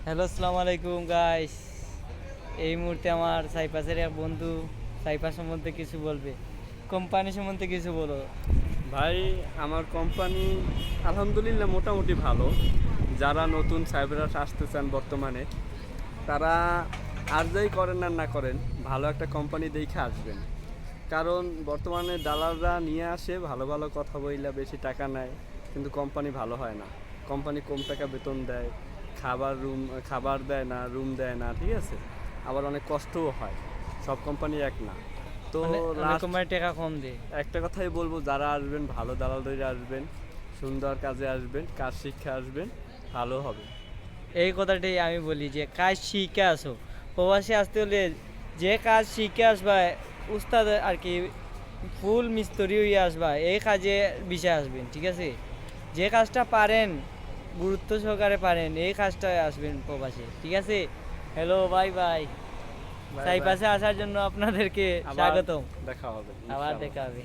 Hello, আসসালামু আলাইকুম guys. এই মুহূর্তে আমার সাইপাসের এক বন্ধু সাইপাস সম্বন্ধে কিছু বলবে। কোম্পানি সম্বন্ধে কিছু বলো। ভাই, আমার কোম্পানি আলহামদুলিল্লাহ মোটামুটি ভালো। যারা নতুন সাইবারাস আসতে চান বর্তমানে, তারা আর যাই করেন আর না করেন, ভালো একটা কোম্পানি দেখে আসবেন। কারণ বর্তমানে দালালরা নিয়ে আসে ভালো ভালো কথা বইলা বেশি টাকা নেয়, কিন্তু কোম্পানি ভালো হয় না। কোম্পানি কম টাকা বেতন দেয়, খাবার দেয় না, রুম দেয় না, ঠিক আছে। আবার অনেক কষ্টও হয়, সব কোম্পানি এক না। তো অনেক অনেক লাস্ট কোম্পানি টাকা কম দেয়। একটা কথাই বলবো, যারা আসবেন ভালো দালাল ধরে আসবেন, সুন্দর কাজে আসবেন, কাজ শিক্ষা আসবেন, ভালো হবে। এই কথাটাই আমি বলি যে কাজ শিখে আসো। প্রবাসে আসতে হলে যে কাজ শিখে আসবা, উস্তাদ আর কি, ফুল মিস্ত্রি হয়ে আসবা, এই কাজে বিষয়ে আসবেন, ঠিক আছে। যে কাজটা পারেন, গুরুত্ব সহকারে পারেন, এই কাজটায় আসবেন প্রবাসে, ঠিক আছে। Hello, bye bye. Bye bye. সাইপাসে আসার জন্য আপনাদেরকে আবার স্বাগতম। দেখা হবে আবার ইনশাআল্লাহ। দেখা হবে।